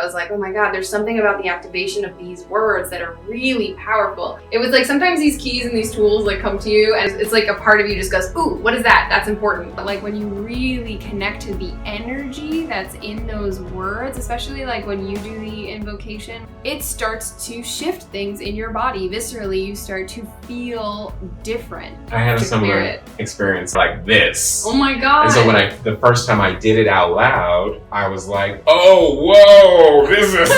I was like, oh my God, there's something about the activation of these words that are really powerful. It was like sometimes these keys and these tools like come to you and it's like a part of you just goes, ooh, what is that? That's important. But like when you really connect to the energy that's in those words, especially like when you do the invocation, it starts to shift things in your body. Viscerally, you start to feel different. I had a similar experience like this. Oh my God. And so the first time I did it out loud, I was like, oh, whoa, this is like,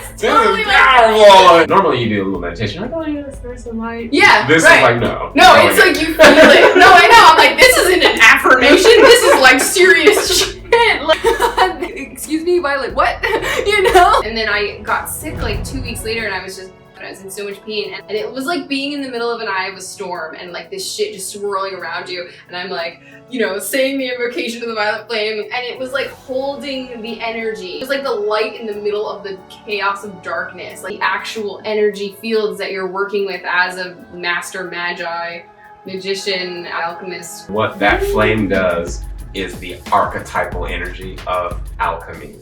it's totally powerful. Normally you do a little meditation, like, oh yes, there's the light. Yeah, This right. is like, no. No, it's like you feel it. No, I know. I'm like, this isn't an affirmation. This is like serious shit. Like, excuse me, Violet, what? You know? And then I got sick like 2 weeks later and I was in so much pain, and it was like being in the middle of an eye of a storm and like this shit just swirling around you, and I'm like, you know, saying the invocation of the violet flame, and it was like holding the energy. It was like the light in the middle of the chaos of darkness, like the actual energy fields that you're working with as a master magi, magician, alchemist. What that flame does is the archetypal energy of alchemy,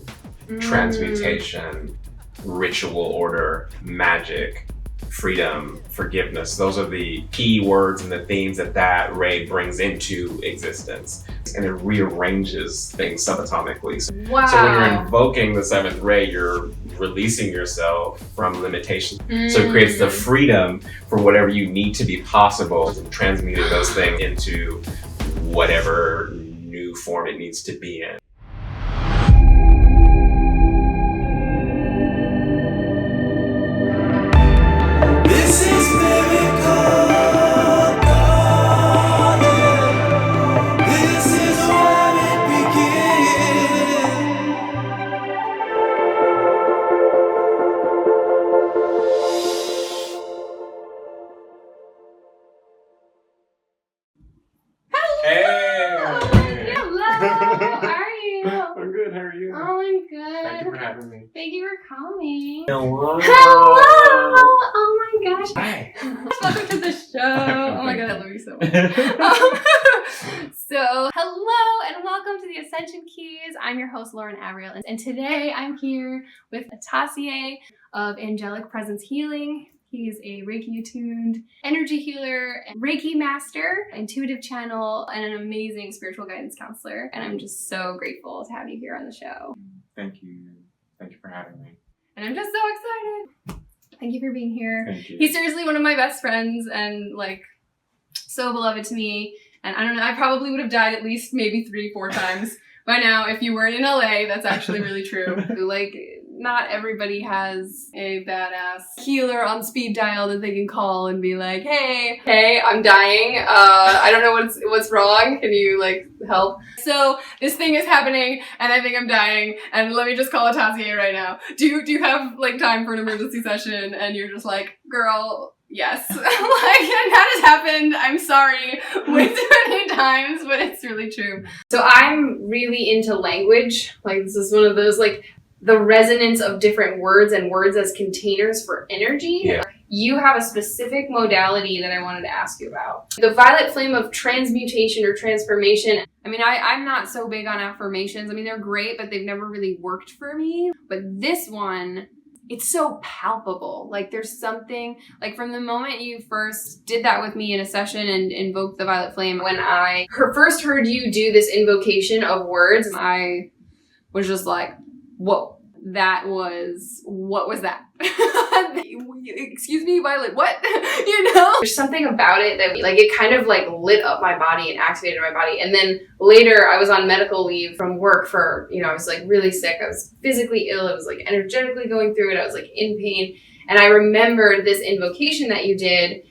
transmutation, ritual order, magic, freedom, forgiveness. Those are the key words and the themes that ray brings into existence. And it rearranges things subatomically. Wow. So when you're invoking the seventh ray, you're releasing yourself from limitation. So it creates the freedom for whatever you need to be possible, and transmuting those things into whatever new form it needs to be in. Thank you for coming. Hello. Hello. Oh my gosh. Hi. Welcome to the show. Oh my God, I love you so much. So, hello and welcome to the Ascension Keys. I'm your host, Lauren Avriel, and today I'm here with Atasiea of Angelic Presence Healing. He's a Reiki-attuned energy healer, and Reiki master, intuitive channel, and an amazing spiritual guidance counselor. And I'm just so grateful to have you here on the show. Thank you. Thank you for having me. And I'm just so excited. Thank you for being here. Thank you. He's seriously one of my best friends and like so beloved to me. And I don't know, I probably would have died at least maybe 3-4 times by now if you weren't in LA. That's actually really true. Like, not everybody has a badass healer on speed dial that they can call and be like, hey, I'm dying. I don't know what's wrong. Can you like help? So this thing is happening and I think I'm dying and let me just call Atasiea right now. Do you have like time for an emergency session? And you're just like, girl, yes. Like, and that has happened, I'm sorry, way too many times, but it's really true. So I'm really into language. Like, this is one of those, like, the resonance of different words and words as containers for energy. Yeah. You have a specific modality that I wanted to ask you about. The violet flame of transmutation or transformation. I mean, I'm not so big on affirmations. I mean, they're great, but they've never really worked for me. But this one, it's so palpable. Like, there's something, like, from the moment you first did that with me in a session and invoked the violet flame, when I first heard you do this invocation of words, I was just like, whoa, what was that? Excuse me, Violet, what? You know? There's something about it that, like, it kind of, like, lit up my body and activated my body. And then later, I was on medical leave from work for, you know, I was, like, really sick. I was physically ill. I was, like, energetically going through it. I was, like, in pain. And I remembered this invocation that you did.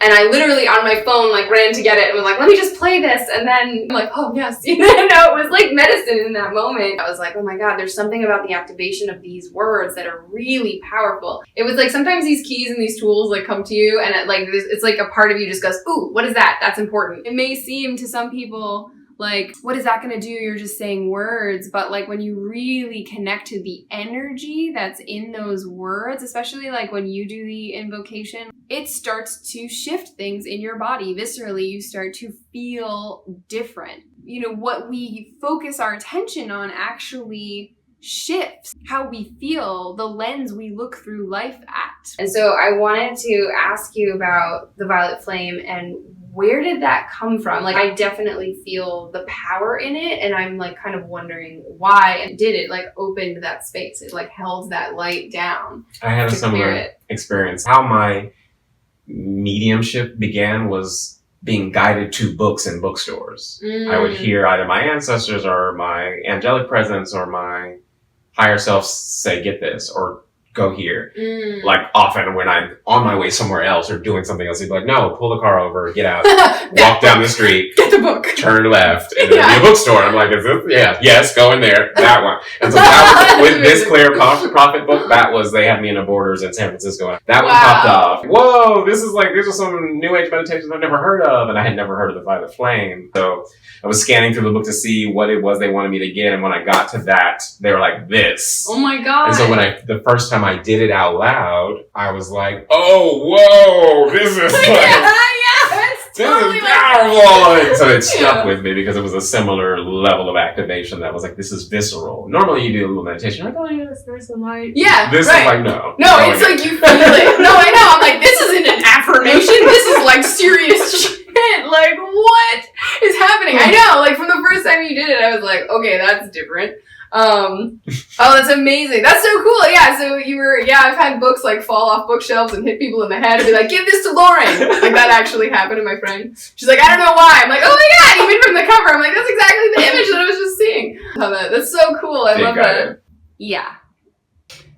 And I literally on my phone like ran to get it and was like, let me just play this. And then I'm like, oh yes, you know, it was like medicine in that moment. I was like, oh my God, there's something about the activation of these words that are really powerful. It was like sometimes these keys and these tools like come to you and it's like a part of you just goes, ooh, what is that? That's important. It may seem to some people like, what is that going to do? You're just saying words. But like when you really connect to the energy that's in those words, especially like when you do the invocation, it starts to shift things in your body. Viscerally, you start to feel different. You know, what we focus our attention on actually shifts how we feel, the lens we look through life at. And so I wanted to ask you about the violet flame and where did that come from? Like, I definitely feel the power in it, and I'm like kind of wondering why and did it like opened that space? It like held that light down. I had a similar experience. How my mediumship began was being guided to books in bookstores. I would hear either my ancestors or my angelic presence or my higher self say, get this, or go here. Like often when I'm on my way somewhere else or doing something else, he'd be like, no, pull the car over, get out, walk down the street, get the book, turn left, and there'd be a bookstore. I'm like, is this? Yeah, yes, go in there, that one. And so that was, with this Clear Prophet book, that was, they had me in a Borders in San Francisco. That one popped off. Whoa, these are some new age meditations I've never heard of, and I had never heard of the violet flame. So I was scanning through the book to see what it was they wanted me to get, and when I got to that, they were like, this. Oh my God. And so the first time I did it out loud, I was like, oh, whoa, this is like, it's totally this is powerful. And so it stuck with me because it was a similar level of activation that was like, this is visceral. Normally you do a little meditation, like, oh yeah, it's nice and light. Yeah, this is like, no. No, it's like you feel it. No, I know. I'm like, this isn't an affirmation. This is like serious shit. Like, what is happening? I know, like from the first time you did it, I was like, okay, that's different. Oh, that's amazing. That's so cool. Yeah, so I've had books like fall off bookshelves and hit people in the head and be like, give this to Lauren. Like that actually happened to my friend. She's like, I don't know why. I'm like, oh my God, even from the cover, I'm like, that's exactly the image that I was just seeing. That's so cool. I love that. Yeah.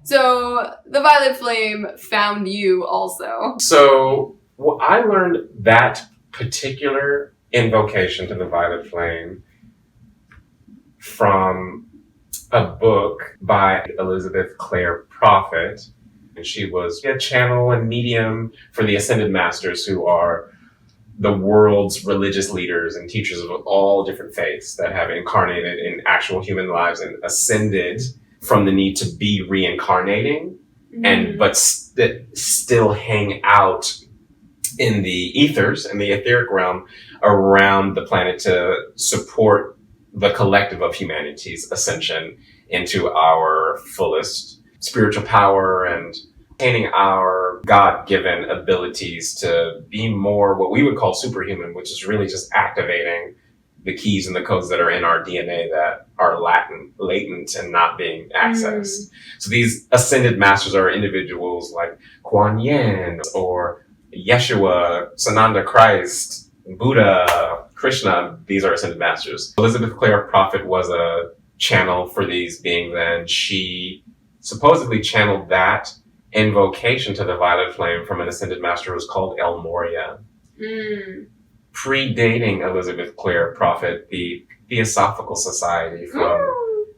So the violet flame found you also. So I learned that particular invocation to the violet flame from a book by Elizabeth Clare Prophet. And she was a channel and medium for the Ascended Masters, who are the world's religious leaders and teachers of all different faiths that have incarnated in actual human lives and ascended from the need to be reincarnating, but still hang out in the ethers and the etheric realm around the planet to support the collective of humanity's ascension into our fullest spiritual power and attaining our God-given abilities to be more what we would call superhuman, which is really just activating the keys and the codes that are in our DNA that are latent and not being accessed. So these ascended masters are individuals like Kuan Yin or Yeshua, Sananda Christ, Buddha, Krishna. These are ascended masters. Elizabeth Clare Prophet was a channel for these beings, and she supposedly channeled that invocation to the violet flame from an ascended master who was called El Moria. Predating Elizabeth Clare Prophet, the Theosophical Society from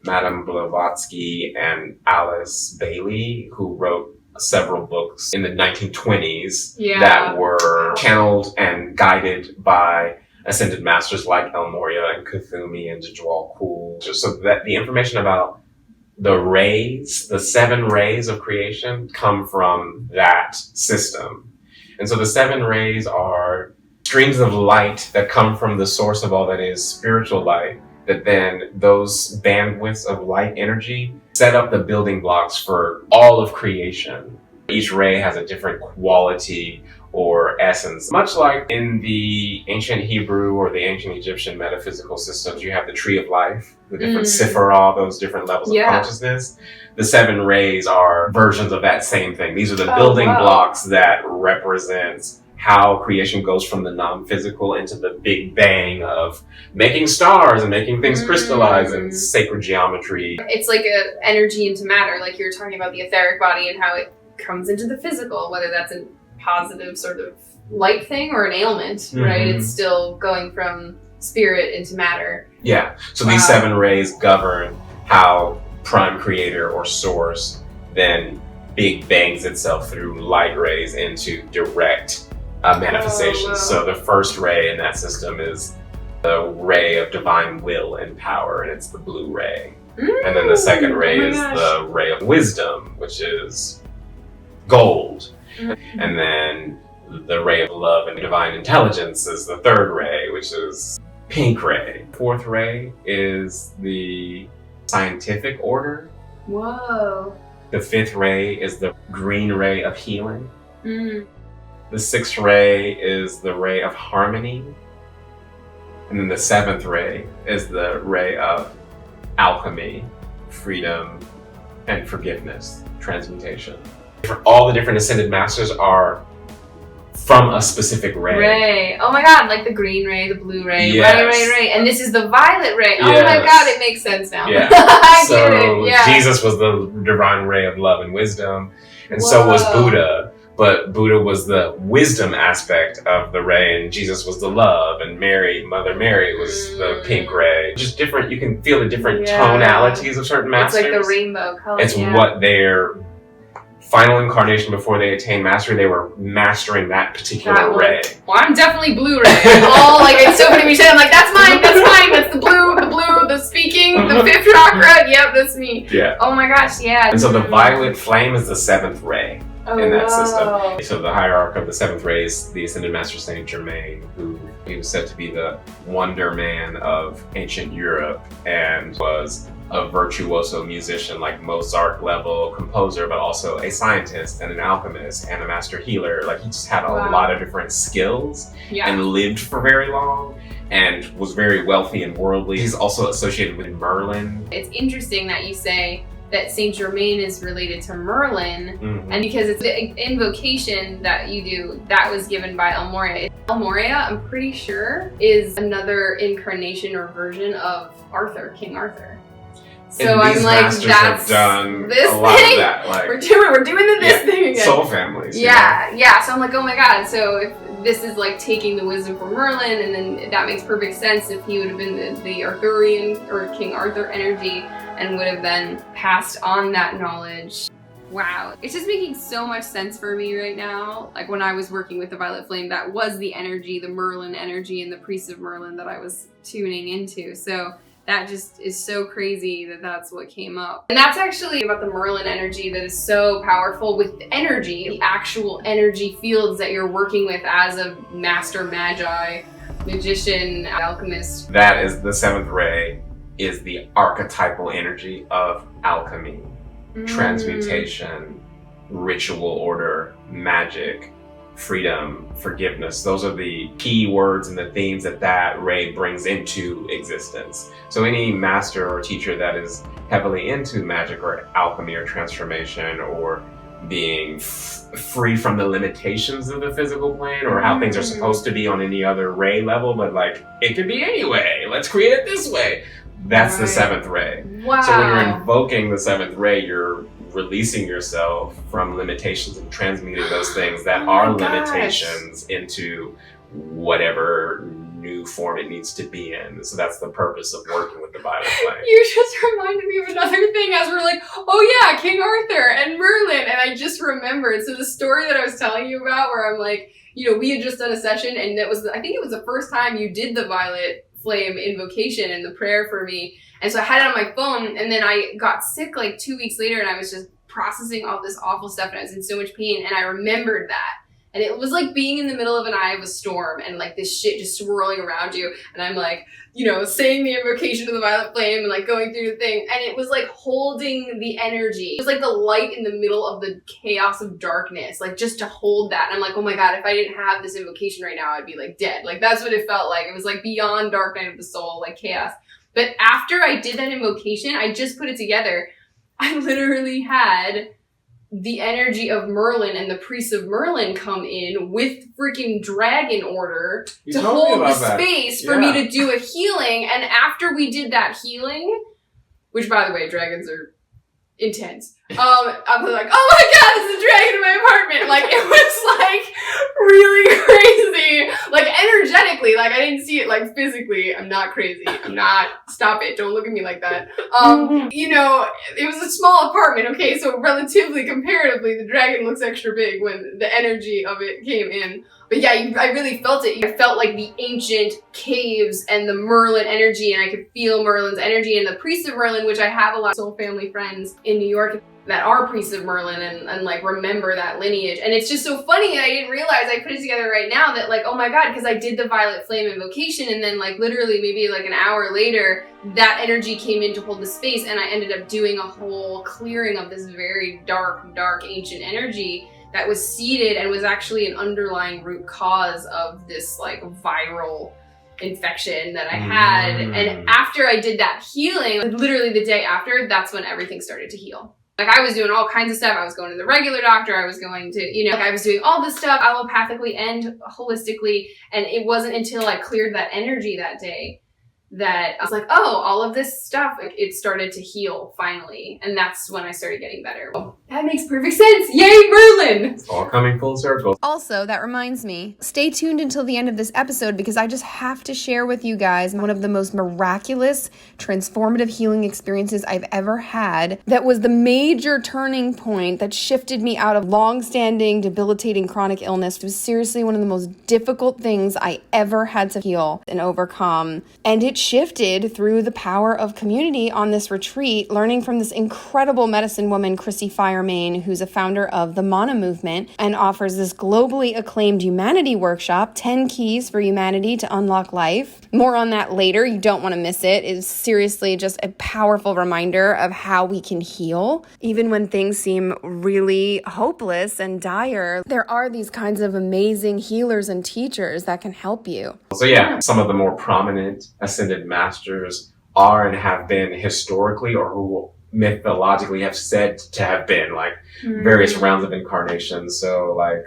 Madame Blavatsky and Alice Bailey, who wrote several books in the 1920s that were channeled and guided by ascended masters like El Moria and Kuthumi and Djwal Khul. So that the information about the rays, the 7 rays of creation, come from that system. And so the 7 rays are streams of light that come from the source of all that is spiritual light, that then those bandwidths of light energy set up the building blocks for all of creation. Each ray has a different quality or essence. Much like in the ancient Hebrew or the ancient Egyptian metaphysical systems, you have the tree of life, the different Sephirah, those different levels of consciousness. The 7 rays are versions of that same thing. These are the building blocks that represent how creation goes from the non-physical into the big bang of making stars and making things crystallize and sacred geometry. It's like an energy into matter, like you were talking about the etheric body and how it comes into the physical, whether that's a positive sort of light thing or an ailment, right? It's still going from spirit into matter. Yeah, so these 7 rays govern how Prime Creator or Source then big bangs itself through light rays into direct manifestations. So the first ray in that system is the ray of divine will and power, and it's the blue ray. And then the second ray is the ray of wisdom, which is gold. And then the ray of love and divine intelligence is the third ray, which is pink ray. Fourth ray is the scientific order, Whoa. The 5th ray is the green ray of healing. Mm. The 6th ray is the ray of harmony. And then the 7th ray is the ray of alchemy, freedom, and forgiveness, transmutation. All the different ascended masters are from a specific ray. Oh my god, like the green ray, the blue ray, Yes. right. And this is the violet ray. Oh Yes. my god, it makes sense now. Yeah. I So get it. Yeah. Jesus was the divine ray of love and wisdom, and so was Whoa. Buddha. But Buddha was the wisdom aspect of the ray, and Jesus was the love, and Mother Mary was the pink ray. Just different, you can feel the different tonalities of certain masters. It's like the rainbow color. It's what their final incarnation before they attained mastery, they were mastering that particular ray. Well, I'm definitely blue ray. I'm all like, it's so funny we said, I'm like, that's mine, that's the blue, the speaking, the 5th chakra. Yep, that's me. Yeah. Oh my gosh, yeah. And so the violet flame is the 7th ray. In that system. So the hierarch of the 7th ray is the Ascended Master St.Germaine, who he was said to be the wonder man of ancient Europe and was a virtuoso musician, like Mozart level composer, but also a scientist and an alchemist and a master healer. Like he just had a lot of different skills and lived for very long and was very wealthy and worldly. He's also associated with Merlin. It's interesting that you say that St.Germaine is related to Merlin, and because it's the invocation that you do, that was given by El Moria. El Moria, I'm pretty sure, is another incarnation or version of Arthur, King Arthur. So and I'm like, that's done this a lot thing. Of that. Like, we're doing this thing again. Soul families. Yeah. So I'm like, oh my god. So if this is like taking the wisdom from Merlin, and then that makes perfect sense if he would have been the Arthurian or King Arthur energy and would have then passed on that knowledge. Wow. It's just making so much sense for me right now. Like when I was working with the Violet Flame, that was the energy, the Merlin energy and the Priest of Merlin that I was tuning into. So that just is so crazy that that's what came up. And that's actually about the Merlin energy that is so powerful with energy, the actual energy fields that you're working with as a master magi, magician, alchemist. That is the 7th ray, is the archetypal energy of alchemy, transmutation, ritual order, magic, freedom, forgiveness. Those are the key words and the themes that ray brings into existence. So any master or teacher that is heavily into magic or alchemy or transformation or being free from the limitations of the physical plane or how things are supposed to be on any other ray level, but like it could be anyway, let's create it this way. That's the 7th ray. Wow. So when you're invoking the 7th ray, you're releasing yourself from limitations and transmuting those things that are limitations into whatever new form it needs to be in. So that's the purpose of working with the Violet Flame. You just reminded me of another thing as we're like, oh yeah, King Arthur and Merlin, and I just remembered. So the story that I was telling you about where I'm like, you know, we had just done a session and I think it was the first time you did the Violet Flame invocation and the prayer for me. And so I had it on my phone, and then I got sick like 2 weeks later, and I was just processing all this awful stuff, and I was in so much pain, and I remembered that. And it was like being in the middle of an eye of a storm, and like this shit just swirling around you, and I'm like, you know, saying the invocation to the Violet Flame and like going through the thing, and it was like holding the energy. It was like the light in the middle of the chaos of darkness, like just to hold that. And I'm like, oh my god, if I didn't have this invocation right now, I'd be like dead. Like that's what it felt like. It was like beyond dark night of the soul, like chaos. But after I did that invocation, I just put it together. I literally had the energy of Merlin and the Priest of Merlin come in with freaking dragon order to hold the space for me to do a healing. And after we did that healing, which by the way, dragons are intense. I was like, oh my god, there's a dragon in my apartment. Like it was like really crazy. Like energetically, like I didn't see it like physically. I'm not crazy. I'm not, stop it. Don't look at me like that. You know, it was a small apartment, okay? So relatively, comparatively, the dragon looks extra big when the energy of it came in. But yeah, I really felt it. I felt like the ancient caves and the Merlin energy, and I could feel Merlin's energy, and the priests of Merlin, which I have a lot of soul family friends in New York that are priests of Merlin and like remember that lineage. And it's just so funny, I didn't realize, I put it together right now, that like, oh my God, because I did the violet flame invocation, and then like literally maybe like an hour later, that energy came in to hold the space, and I ended up doing a whole clearing of this very dark ancient energy that was seeded and was actually an underlying root cause of this like viral infection that I had. And after I did that healing, literally the day after, that's when everything started to heal. Like I was doing all kinds of stuff. I was going to the regular doctor. I was going to, like I was doing all this stuff allopathically and holistically. And it wasn't until I cleared that energy that day that I was like, oh, all of this stuff, like, it started to heal finally. And that's when I started getting better. Oh, that makes perfect sense. Yay, Merlin! It's all coming full circle. Also, that reminds me, stay tuned until the end of this episode because I just have to share with you guys one of the most miraculous, transformative healing experiences I've ever had that was the major turning point that shifted me out of long-standing, debilitating chronic illness. It was seriously one of the most difficult things I ever had to heal and overcome. And it shifted through the power of community on this retreat, learning from this incredible medicine woman, Reiki Healing, who's a founder of the Mana movement and offers this globally acclaimed humanity workshop, 10 Keys for Humanity to Unlock Life. More on that later. You don't want to miss it. It's seriously just a powerful reminder of how we can heal. Even when things seem really hopeless and dire, there are these kinds of amazing healers and teachers that can help you. So yeah, some of the more prominent ascended masters are and have been historically, or who mythologically have said to have been, like various rounds of incarnations. So like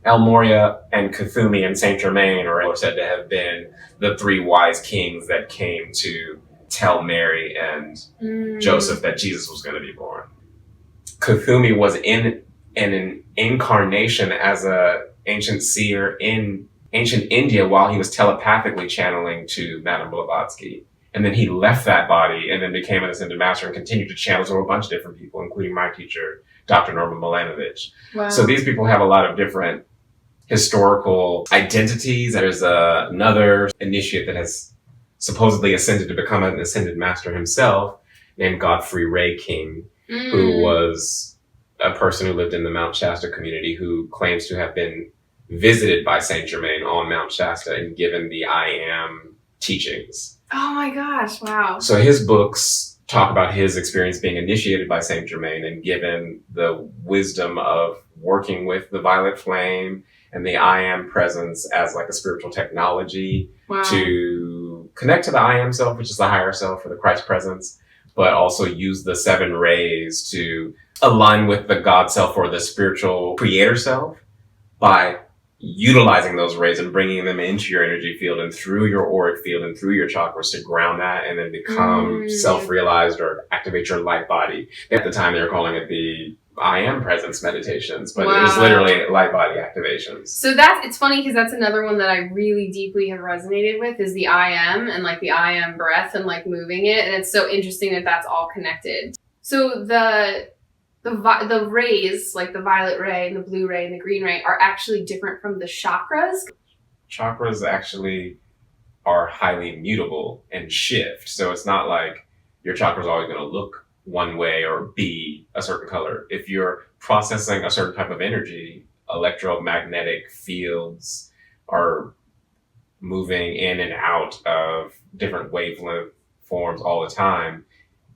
El Morya and Cthulhu and St.Germaine are said to have been the three wise kings that came to tell Mary and Joseph that Jesus was going to be born. Cthulhu was in an incarnation as a ancient seer in ancient India while he was telepathically channeling to Madame Blavatsky. And then he left that body and then became an ascended master and continued to channel to a bunch of different people, including my teacher, Dr. Norma Milanovic. Wow. So these people have a lot of different historical identities. There's another initiate that has supposedly ascended to become an ascended master himself, named Godfrey Ray King, who was a person who lived in the Mount Shasta community who claims to have been visited by St.Germaine on Mount Shasta and given the I Am teachings. Oh my gosh, wow. So his books talk about his experience being initiated by St.Germaine and given the wisdom of working with the violet flame and the I Am presence as like a spiritual technology to connect to the I Am self, which is the higher self or the Christ presence, but also use the 7 rays to align with the God self or the spiritual creator self by utilizing those rays and bringing them into your energy field and through your auric field and through your chakras to ground that and then become self-realized or activate your light body. At the time, they were calling it the I Am presence meditations, but it was literally light body activations. So it's funny because that's another one that I really deeply have resonated with is the I Am and like the I Am breath and like moving it. And it's so interesting that that's all connected. So the rays, like the violet ray and the blue ray and the green ray, are actually different from the chakras. Chakras actually are highly mutable and shift. So it's not like your chakra's always going to look one way or be a certain color. If you're processing a certain type of energy, electromagnetic fields are moving in and out of different wavelength forms all the time.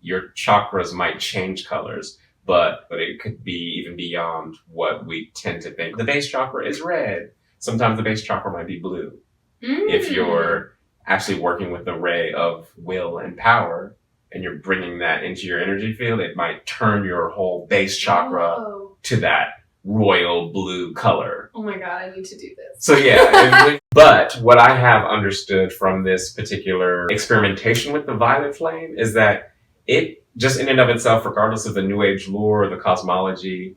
Your chakras might change colors. But it could be even beyond what we tend to think. The base chakra is red. Sometimes the base chakra might be blue. If you're actually working with the ray of will and power and you're bringing that into your energy field, it might turn your whole base chakra to that royal blue color. Oh my God, I need to do this. So yeah, but what I have understood from this particular experimentation with the violet flame is that it just in and of itself, regardless of the New Age lore or the cosmology,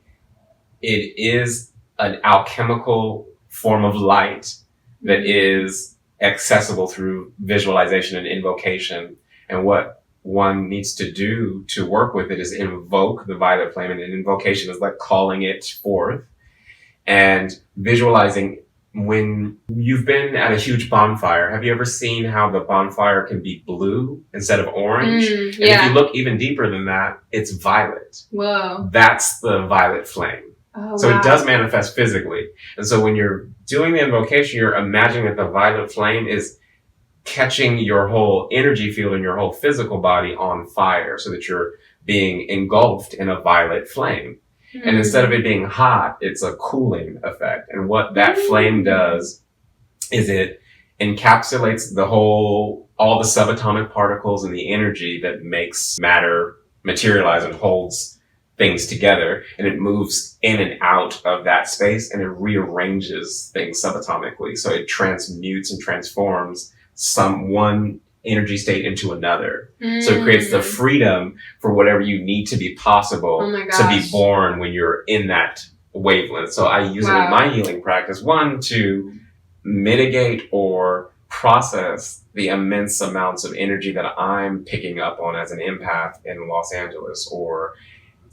it is an alchemical form of light that is accessible through visualization and invocation. And what one needs to do to work with it is invoke the violet flame. And an invocation is like calling it forth and visualizing when you've been at a huge bonfire, have you ever seen how the bonfire can be blue instead of orange? And if you look even deeper than that, it's violet. Whoa. That's the violet flame. Oh, So wow. it does manifest physically. And so when you're doing the invocation, you're imagining that the violet flame is catching your whole energy field and your whole physical body on fire, so that you're being engulfed in a violet flame. And instead of it being hot, it's a cooling effect. And what that flame does is it encapsulates all the subatomic particles and the energy that makes matter materialize and holds things together. And it moves in and out of that space, and it rearranges things subatomically. So it transmutes and transforms one energy state into another. So it creates the freedom for whatever you need to be possible to be born when you're in that wavelength. So I use it in my healing practice, one, to mitigate or process the immense amounts of energy that I'm picking up on as an empath in Los Angeles, or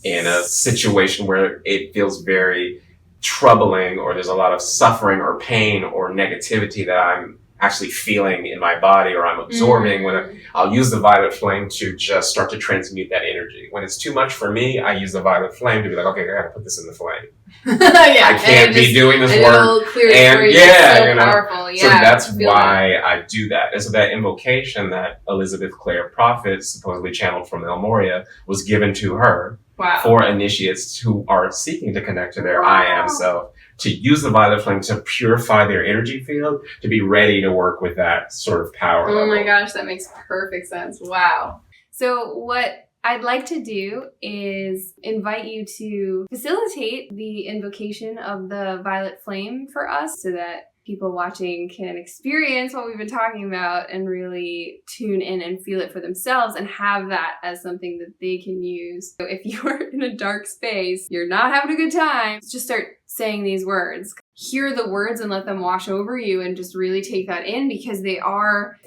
in a situation where it feels very troubling, or there's a lot of suffering or pain or negativity that I'm actually feeling in my body, or I'm absorbing. When I'll use the violet flame to just start to transmute that energy. When it's too much for me, I use the violet flame to be like, okay, I gotta put this in the flame. I can't be doing this work. And powerful. So that's why I do that. And so that invocation that Elizabeth Clare Prophet supposedly channeled from El Moria was given to her for initiates who are seeking to connect to their I am self, to use the violet flame to purify their energy field, to be ready to work with that sort of power level. My gosh, that makes perfect sense. Wow. So what I'd like to do is invite you to facilitate the invocation of the violet flame for us, so that people watching can experience what we've been talking about and really tune in and feel it for themselves, and have that as something that they can use. So if you're in a dark space, you're not having a good time, just start saying these words. Hear the words and let them wash over you, and just really take that in, because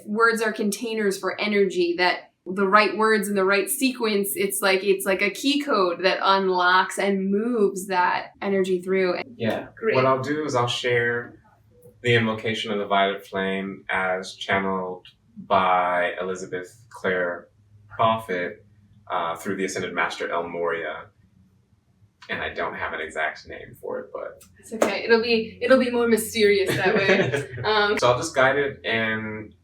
words are containers for energy, that the right words in the right sequence, it's like a key code that unlocks and moves that energy through. Yeah. Great. What I'll do is I'll share the invocation of the violet flame as channeled by Elizabeth Clare Prophet through the Ascended Master El Moria. And I don't have an exact name for it, but it's okay. It'll be more mysterious that way. So I'll just guide it and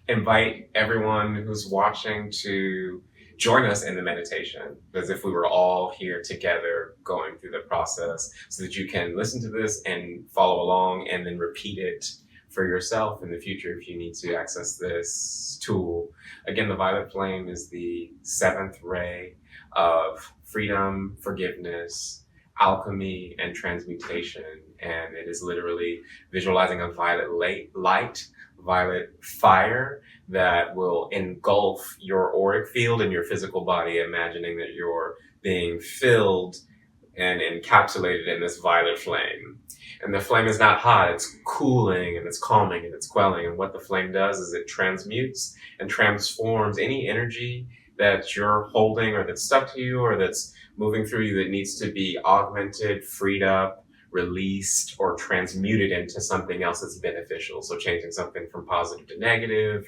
invite everyone who's watching to join us in the meditation, as if we were all here together going through the process, so that you can listen to this and follow along, and then repeat it for yourself in the future if you need to access this tool. Again, the violet flame is the 7th ray of freedom, forgiveness, alchemy, and transmutation. And it is literally visualizing a violet light, violet fire that will engulf your auric field and your physical body, imagining that you're being filled and encapsulated in this violet flame. And the flame is not hot, it's cooling and it's calming and it's quelling. And what the flame does is it transmutes and transforms any energy that you're holding, or that's stuck to you, or that's moving through you, that needs to be augmented, freed up, released, or transmuted into something else that's beneficial. So changing something from positive to negative,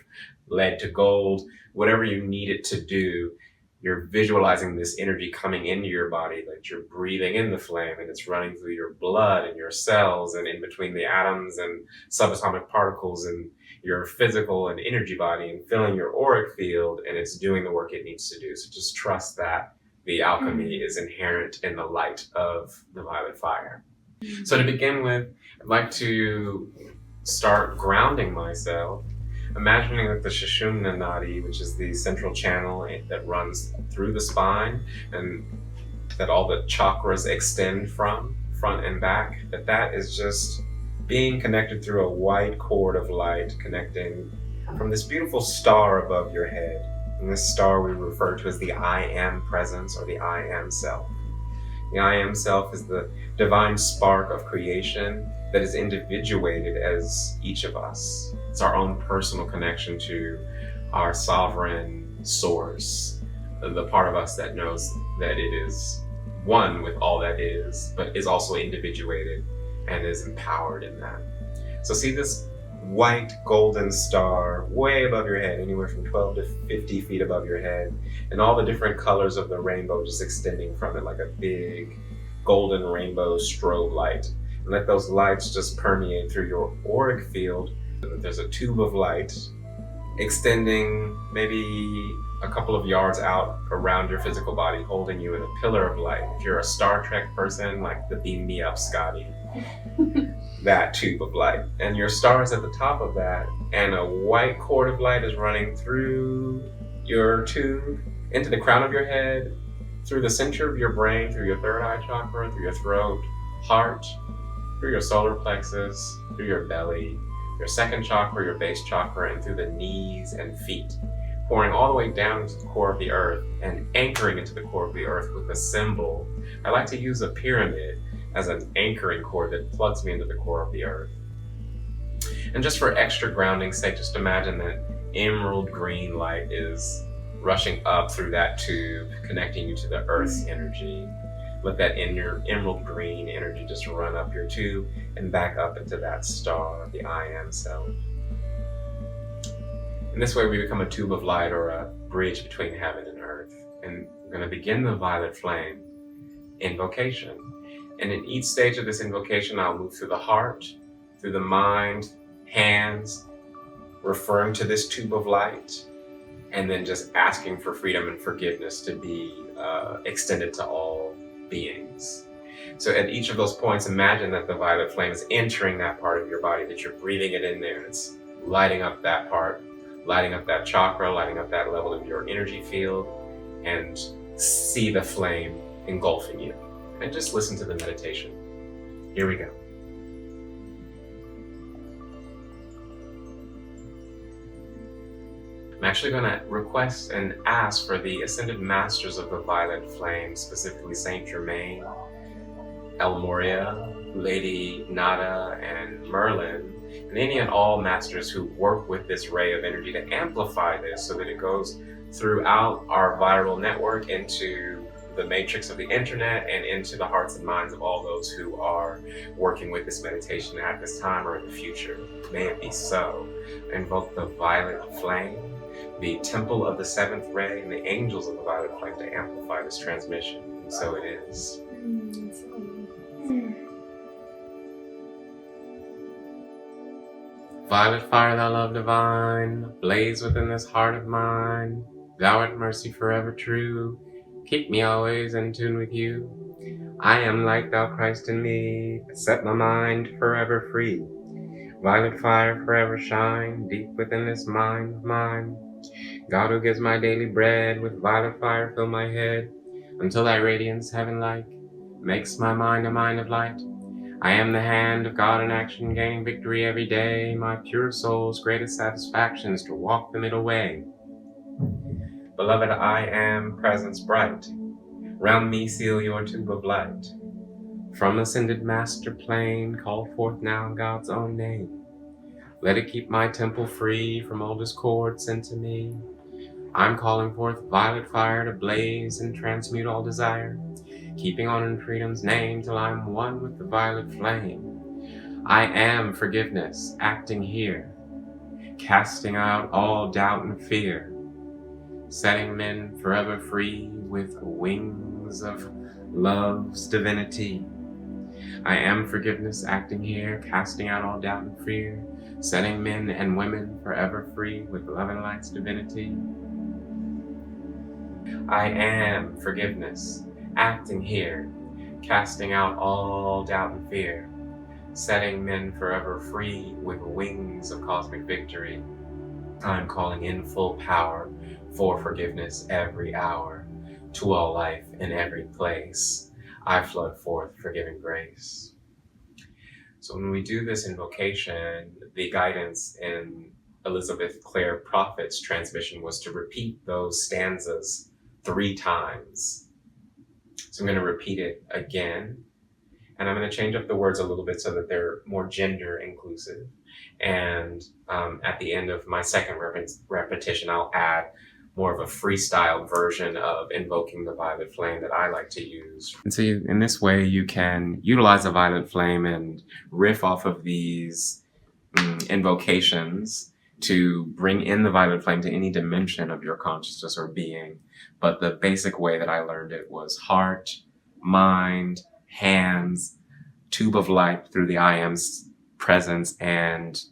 lead to gold, whatever you need it to do, you're visualizing this energy coming into your body, like you're breathing in the flame, and it's running through your blood and your cells and in between the atoms and subatomic particles and your physical and energy body, and filling your auric field, and it's doing the work it needs to do. So just trust that the alchemy is inherent in the light of the violet fire. So to begin with, I'd like to start grounding myself, imagining that the Sushumna Nadi, which is the central channel that runs through the spine and that all the chakras extend from, front and back, that is just being connected through a white cord of light, connecting from this beautiful star above your head. And this star we refer to as the I Am Presence, or the I Am Self. The I Am Self is the divine spark of creation that is individuated as each of us. It's our own personal connection to our sovereign source, the part of us that knows that it is one with all that is, but is also individuated and is empowered in that. So see this white golden star way above your head, anywhere from 12 to 50 feet above your head, and all the different colors of the rainbow just extending from it like a big golden rainbow strobe light. And let those lights just permeate through your auric field. There's a tube of light extending maybe a couple of yards out around your physical body, holding you in a pillar of light. If you're a Star Trek person, like the Beam Me Up Scotty, that tube of light. And your star is at the top of that, and a white cord of light is running through your tube, into the crown of your head, through the center of your brain, through your third eye chakra, through your throat, heart, through your solar plexus, through your belly, your second chakra, your base chakra, and through the knees and feet, pouring all the way down into the core of the earth and anchoring into the core of the earth with a symbol. I like to use a pyramid as an anchoring cord that plugs me into the core of the earth. And just for extra grounding's sake, just imagine that emerald green light is rushing up through that tube, connecting you to the earth's energy. Let that emerald green energy just run up your tube and back up into that star, the I Am self. In this way, we become a tube of light, or a bridge between heaven and earth. And we're going to begin the violet flame invocation. And in each stage of this invocation, I'll move through the heart, through the mind, hands, referring to this tube of light, and then just asking for freedom and forgiveness to be extended to all beings. So at each of those points, imagine that the violet flame is entering that part of your body, that you're breathing it in there. It's lighting up that part, lighting up that chakra, lighting up that level of your energy field, and see the flame engulfing you. And just listen to the meditation. Here we go. I'm actually going to request and ask for the Ascended Masters of the Violet Flame, specifically St.Germaine, El Moria, Lady Nada, and Merlin, and any and all masters who work with this ray of energy to amplify this so that it goes throughout our viral network into the matrix of the internet and into the hearts and minds of all those who are working with this meditation at this time or in the future. May it be so. I invoke the violet flame, the temple of the seventh ray, and the angels of the violet flame to amplify this transmission. And so it is. Violet fire, thou love divine, blaze within this heart of mine. Thou art mercy forever true. Keep me always in tune with you. I am like thou Christ in me. Set my mind forever free. Violet fire forever shine deep within this mind of mine. God who gives my daily bread, with violet fire fill my head, until thy radiance heaven-like makes my mind a mind of light. I am the hand of God in action, gaining victory every day. My pure soul's greatest satisfaction is to walk the middle way. Beloved, I am presence bright. Round me seal your tube of light. From ascended master plane, call forth now God's own name. Let it keep my temple free from all discord sent to me. I'm calling forth violet fire to blaze and transmute all desire, keeping on in freedom's name till I'm one with the violet flame. I am forgiveness, acting here, casting out all doubt and fear, setting men forever free with wings of love's divinity. I am forgiveness, acting here, casting out all doubt and fear, setting men and women forever free with love and light's divinity. I am forgiveness, acting here, casting out all doubt and fear, setting men forever free with wings of cosmic victory. I'm calling in full power for forgiveness every hour, to all life in every place. I flood forth forgiving grace. So when we do this invocation, the guidance in Elizabeth Clare Prophet's transmission was to repeat those stanzas 3 times. So I'm going to repeat it again, and I'm going to change up the words a little bit so that they're more gender inclusive. And at the end of my second repetition, I'll add more of a freestyle version of invoking the violet flame that I like to use. And so in this way, you can utilize the violet flame and riff off of these invocations to bring in the violet flame to any dimension of your consciousness or being. But the basic way that I learned it was heart, mind, hands, tube of light through the I Am's presence, and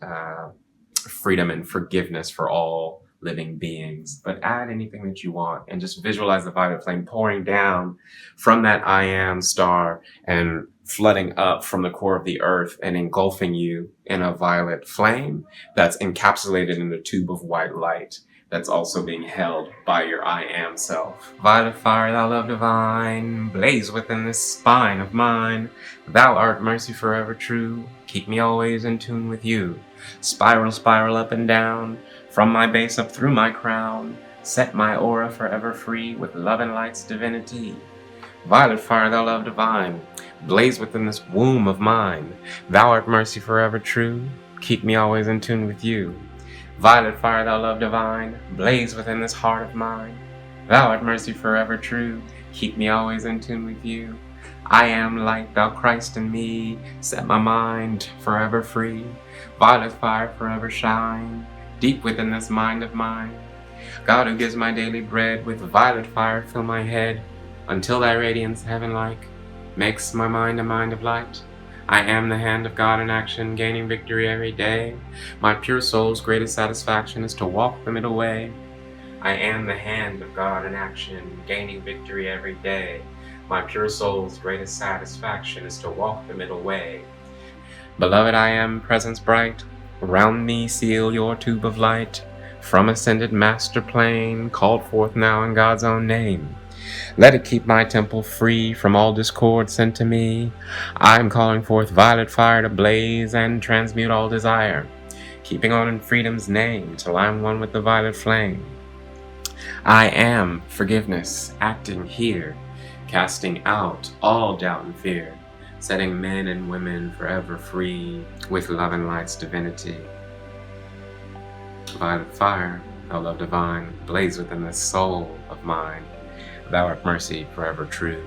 freedom and forgiveness for all living beings. But add anything that you want and just visualize the violet flame pouring down from that I Am star and flooding up from the core of the earth and engulfing you in a violet flame that's encapsulated in a tube of white light that's also being held by your I Am self. Violet fire, thou love divine, blaze within this spine of mine. Thou art mercy forever true, keep me always in tune with you. Spiral, spiral up and down, from my base up through my crown. Set my aura forever free with love and light's divinity. Violet fire, thou love divine, blaze within this womb of mine. Thou art mercy forever true, keep me always in tune with you. Violet fire, thou love divine, blaze within this heart of mine. Thou art mercy forever true, keep me always in tune with you. I am light, thou Christ in me, set my mind forever free. Violet fire forever shine, deep within this mind of mine. God who gives my daily bread, with violet fire fill my head, until thy radiance heaven-like makes my mind a mind of light. I am the hand of God in action, gaining victory every day. My pure soul's greatest satisfaction is to walk the middle way. I am the hand of God in action, gaining victory every day. My pure soul's greatest satisfaction is to walk the middle way. Beloved, I am presence bright. Round me seal your tube of light. From ascended master plane, called forth now in God's own name. Let it keep my temple free from all discord sent to me. I am calling forth violet fire to blaze and transmute all desire, keeping on in freedom's name till I'm one with the violet flame. I am forgiveness acting here, casting out all doubt and fear, setting men and women forever free with love and light's divinity. Violet fire, thou love divine, blaze within the soul of mine. Thou art mercy forever true,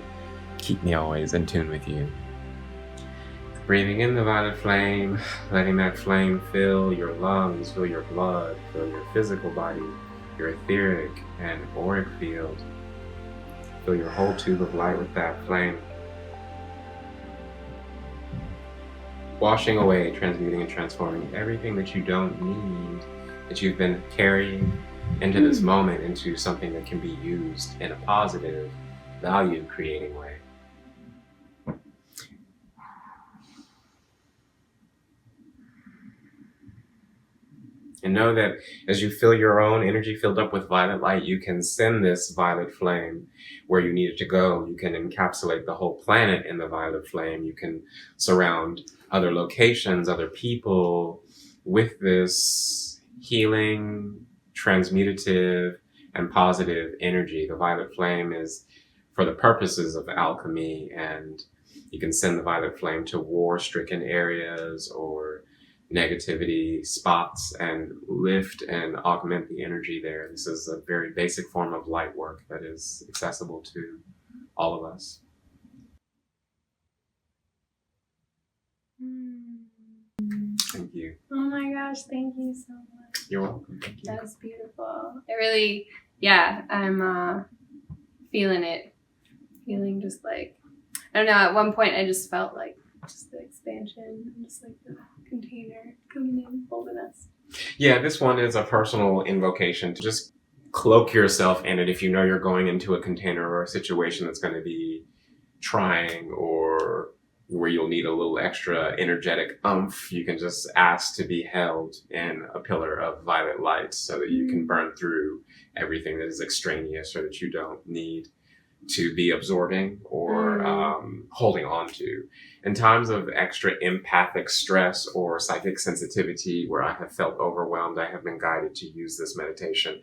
keep me always in tune with you. Breathing in the violet flame, letting that flame fill your lungs, fill your blood, fill your physical body, your etheric and auric field. Fill your whole tube of light with that flame. Washing away, transmuting and transforming everything that you don't need, that you've been carrying into this moment, into something that can be used in a positive, value-creating way. And know that as you feel your own energy filled up with violet light, you can send this violet flame where you need it to go. You can encapsulate the whole planet in the violet flame. You can surround other locations, other people with this healing, transmutative, and positive energy. The violet flame is for the purposes of alchemy, and you can send the violet flame to war-stricken areas or negativity spots and lift and augment the energy there. This is a very basic form of light work that is accessible to all of us. Thank you. Oh my gosh, thank you so much. You're welcome. Thank you. That was beautiful. It really, yeah, I'm feeling it. Feeling just like, I don't know, at one point I just felt like just the expansion, just like the container coming in, holding us. Yeah, this one is a personal invocation to just cloak yourself in it. If you know you're going into a container or a situation that's going to be trying or where you'll need a little extra energetic oomph, you can just ask to be held in a pillar of violet light so that you can burn through everything that is extraneous or that you don't need to be absorbing or holding on to. In times of extra empathic stress or psychic sensitivity where I have felt overwhelmed, I have been guided to use this meditation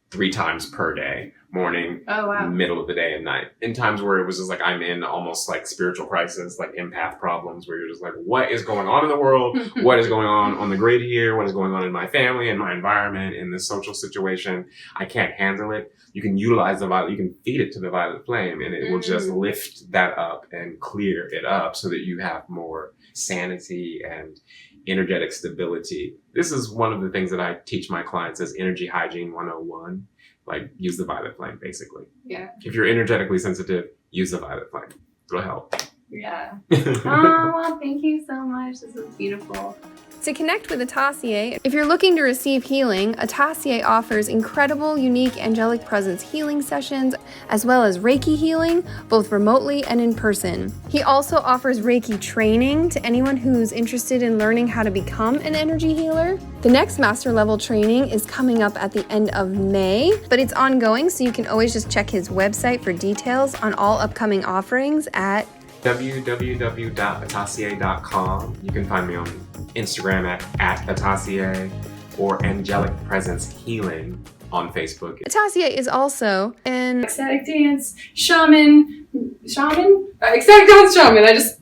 3 times per day, morning, middle of the day, and night. In times where it was just like I'm in almost like spiritual crisis, like empath problems, where you're just like, what is going on in the world? What is going on the grid here? What is going on in my family, in my environment, in this social situation? I can't handle it. You can utilize the violet, you can feed it to the violet flame, and it will just lift that up and clear it up so that you have more sanity and energetic stability. This is one of the things that I teach my clients as Energy Hygiene 101. Like, use the violet flame, basically. Yeah. If you're energetically sensitive, use the violet flame. It'll help. Yeah. Oh, well, thank you so much. This is beautiful. To connect with Atasiea, if you're looking to receive healing, Atasiea offers incredible, unique angelic presence healing sessions, as well as Reiki healing, both remotely and in person. He also offers Reiki training to anyone who's interested in learning how to become an energy healer. The next master level training is coming up at the end of May, but it's ongoing, so you can always just check his website for details on all upcoming offerings at www.atasiea.com. You can find me on Instagram at Atasiea or Angelic Presence Healing on Facebook. Atasiea is also an Ecstatic dance shaman. Ecstatic dance shaman. I just.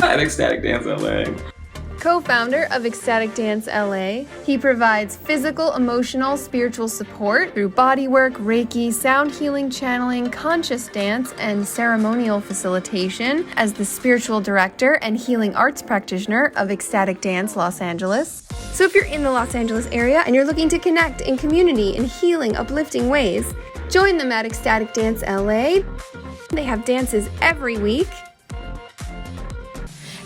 At Ecstatic Dance LA. co-founder of Ecstatic Dance LA. He provides physical, emotional, spiritual support through bodywork, Reiki, sound healing, channeling, conscious dance, and ceremonial facilitation as the spiritual director and healing arts practitioner of Ecstatic Dance Los Angeles. So if you're in the Los Angeles area and you're looking to connect in community in healing, uplifting ways, join them at Ecstatic Dance LA. They have dances every week.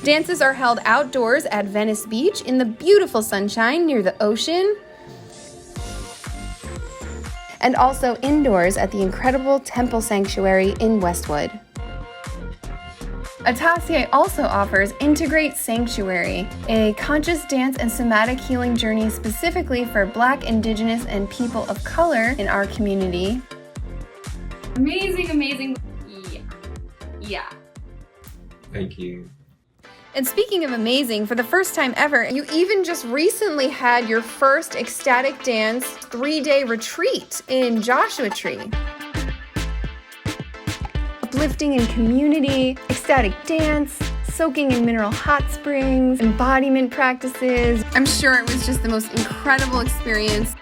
Dances are held outdoors at Venice Beach in the beautiful sunshine near the ocean, and also indoors at the incredible Temple Sanctuary in Westwood. Atasiea also offers Integrate Sanctuary, a conscious dance and somatic healing journey specifically for Black, Indigenous, and people of color in our community. Amazing, amazing. Yeah. Thank you. And speaking of amazing, for the first time ever, you even just recently had your first Ecstatic Dance 3-day retreat in Joshua Tree. Uplifting in community, ecstatic dance, soaking in mineral hot springs, embodiment practices. I'm sure it was just the most incredible experience.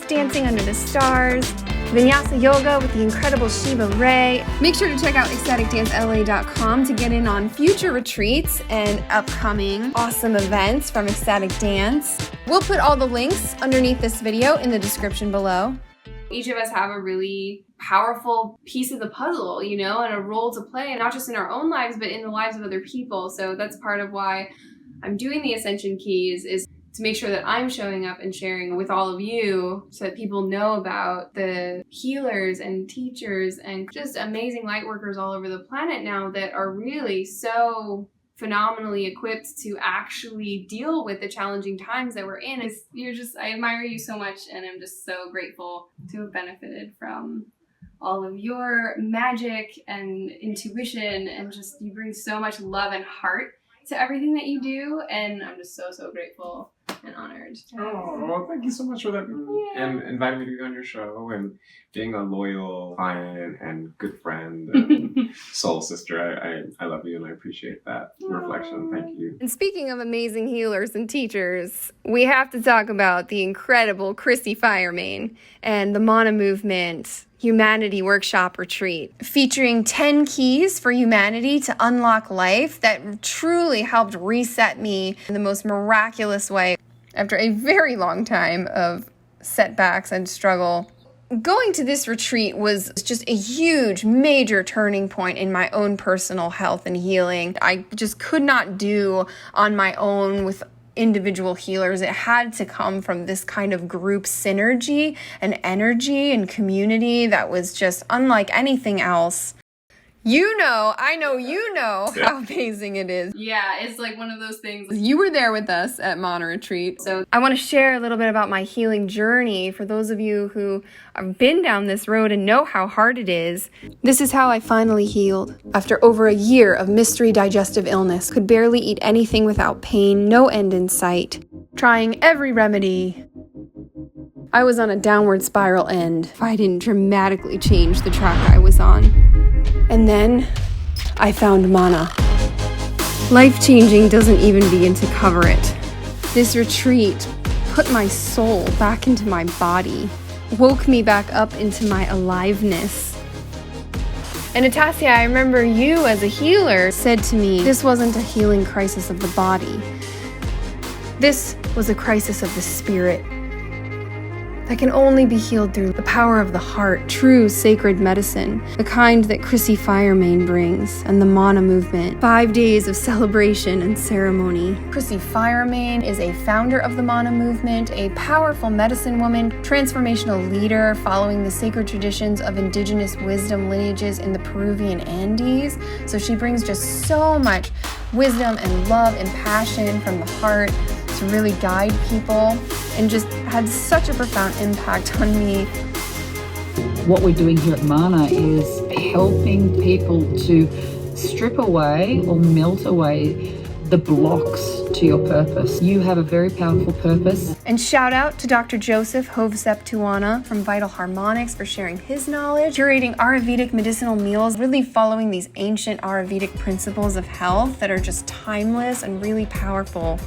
Dancing under the stars, Vinyasa yoga with the incredible Shiva Ray. Make sure to check out ecstaticdancela.com to get in on future retreats and upcoming awesome events from Ecstatic Dance. We'll put all the links underneath this video in the description below. Each of us have a really powerful piece of the puzzle, you know, and a role to play, not just in our own lives, but in the lives of other people. So that's part of why I'm doing the Ascension Keys, is to make sure that I'm showing up and sharing with all of you so that people know about the healers and teachers and just amazing light workers all over the planet now that are really so phenomenally equipped to actually deal with the challenging times that we're in. I admire you so much, and I'm just so grateful to have benefited from all of your magic and intuition, and just you bring so much love and heart to everything that you do, and I'm just so, so grateful and honored. Oh, well, thank you so much for that, and inviting me to be on your show, and being a loyal client and good friend and soul sister. I love you, and I appreciate that reflection. Thank you. And speaking of amazing healers and teachers, we have to talk about the incredible Chrissy Firemain and the Mana Movement Humanity Workshop Retreat, featuring 10 keys for humanity to unlock life that truly helped reset me in the most miraculous way after a very long time of setbacks and struggle. Going to this retreat was just a huge, major turning point in my own personal health and healing. I just could not do on my own with individual healers. It had to come from this kind of group synergy and energy and community that was just unlike anything else. You know, I know you know how amazing it is. Yeah, it's like one of those things. You were there with us at Mana Retreat. So I want to share a little bit about my healing journey for those of you who have been down this road and know how hard it is. This is how I finally healed. After over a year of mystery digestive illness, could barely eat anything without pain, no end in sight. Trying every remedy. I was on a downward spiral end if I didn't dramatically change the track I was on. And then I found Mana. Life-changing doesn't even begin to cover it. This retreat put my soul back into my body, woke me back up into my aliveness. And Atasiea, I remember you as a healer said to me, this wasn't a healing crisis of the body. This was a crisis of the spirit that can only be healed through the power of the heart, true sacred medicine, the kind that Chrissy St.Germaine brings, and the Mana movement. 5 days of celebration and ceremony. Chrissy St.Germaine is a founder of the Mana movement, a powerful medicine woman, transformational leader following the sacred traditions of indigenous wisdom lineages in the Peruvian Andes. So she brings just so much wisdom and love and passion from the heart to really guide people, and just had such a profound impact on me. What we're doing here at Mana is helping people to strip away or melt away the blocks to your purpose. You have a very powerful purpose. And shout out to Dr. Joseph Hovsep-Tuana from Vital Harmonics for sharing his knowledge, curating Ayurvedic medicinal meals, really following these ancient Ayurvedic principles of health that are just timeless and really powerful.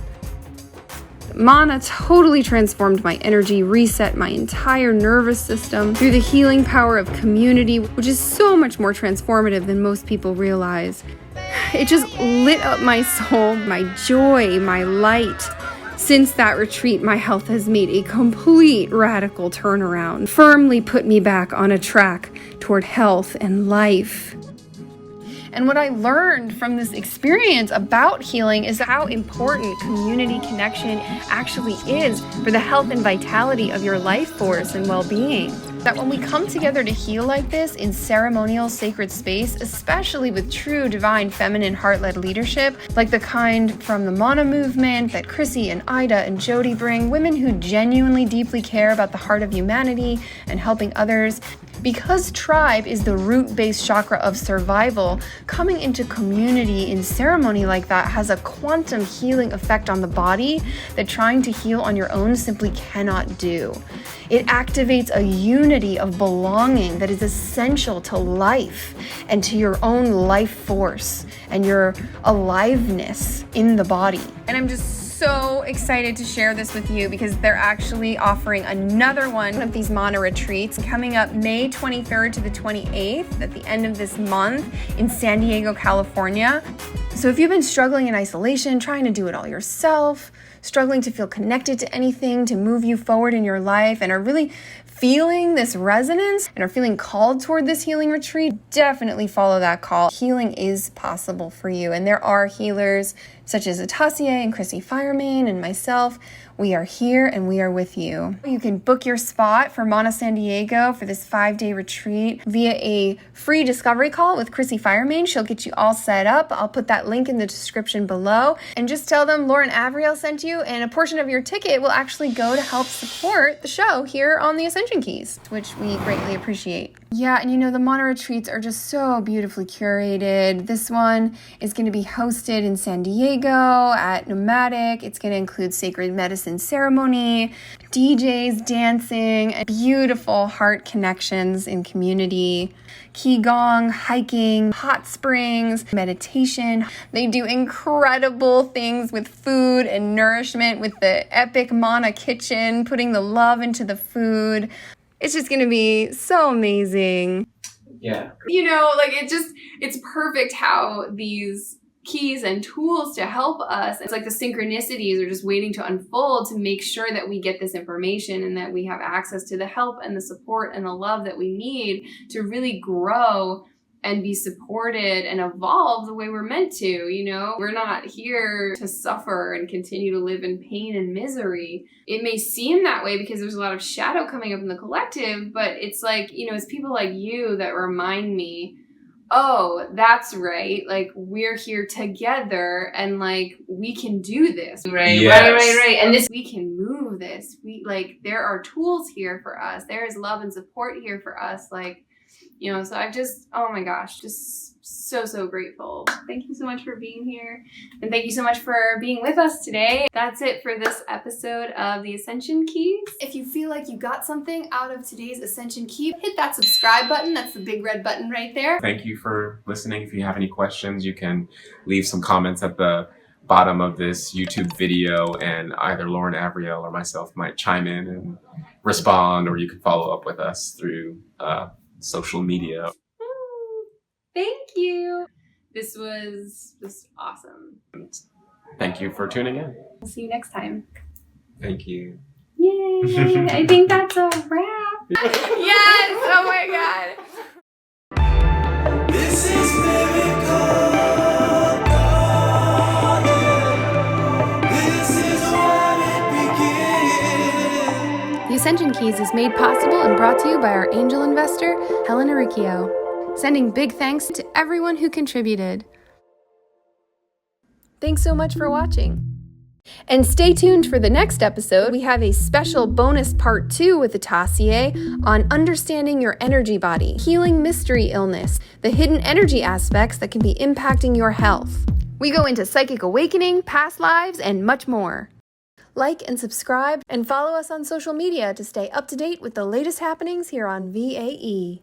Mana totally transformed my energy, reset my entire nervous system through the healing power of community, which is so much more transformative than most people realize. It just lit up my soul, my joy, my light. Since that retreat, my health has made a complete radical turnaround, firmly put me back on a track toward health and life. And what I learned from this experience about healing is how important community connection actually is for the health and vitality of your life force and well-being. That when we come together to heal like this in ceremonial sacred space, especially with true divine feminine heart-led leadership, like the kind from the Mana movement that Chrissy and Ida and Jody bring, women who genuinely deeply care about the heart of humanity and helping others, because tribe is the root-based chakra of survival, coming into community in ceremony like that has a quantum healing effect on the body that trying to heal on your own simply cannot do. It activates a unity of belonging that is essential to life and to your own life force and your aliveness in the body. And I'm just so excited to share this with you because they're actually offering another one of these Mana retreats coming up May 23rd to the 28th at the end of this month in San Diego, California. So if you've been struggling in isolation, trying to do it all yourself, struggling to feel connected to anything to move you forward in your life, and are really feeling this resonance and are feeling called toward this healing retreat, definitely follow that call. Healing is possible for you, and there are healers such as Atasiea and Chrissy St.Germaine and myself. We are here and we are with you. You can book your spot for Mana San Diego for this 5-day retreat via a free discovery call with Chrissy St.Germaine. She'll get you all set up. I'll put that link in the description below. And just tell them Lauren Avriel sent you, and a portion of your ticket will actually go to help support the show here on the Ascension Keys, which we greatly appreciate. Yeah, and you know, the Mana retreats are just so beautifully curated. This one is going to be hosted in San Diego at Nomadic. It's going to include sacred medicine ceremony, DJs, dancing, and beautiful heart connections in community, qigong, hiking, hot springs, meditation. They do incredible things with food and nourishment with the epic Mana kitchen, putting the love into the food. It's just going to be so amazing. Yeah. You know, like it's perfect how these keys and tools to help us, it's like the synchronicities are just waiting to unfold to make sure that we get this information and that we have access to the help and the support and the love that we need to really grow and be supported and evolve the way we're meant to. You know, we're not here to suffer and continue to live in pain and misery. It may seem that way because there's a lot of shadow coming up in the collective, but it's like, you know, it's people like you that remind me, oh, that's right. Like, we're here together and like, we can do this. Right. Yes. Right. And we can move this. There are tools here for us. There is love and support here for us. Like, you know, so oh my gosh, just so grateful. Thank you so much for being here. And thank you so much for being with us today. That's it for this episode of the Ascension Keys. If you feel like you got something out of today's Ascension Key, hit that subscribe button. That's the big red button right there. Thank you for listening. If you have any questions, you can leave some comments at the bottom of this YouTube video, and either Lauren Avriel or myself might chime in and respond, or you can follow up with us through social media. Thank you. This was just awesome. Thank you for tuning in. We'll see you next time. Thank you. Yay! I think that's a wrap. Yes! Oh my god. This is miracle garden. This is where it begins. The Ascension Keys is made possible and brought to you by our angel investor, Helen Aricchio. Sending big thanks to everyone who contributed. Thanks so much for watching. And stay tuned for the next episode. We have a special bonus part 2 with Atasiea on understanding your energy body, healing mystery illness, the hidden energy aspects that can be impacting your health. We go into psychic awakening, past lives, and much more. Like and subscribe and follow us on social media to stay up to date with the latest happenings here on VAE.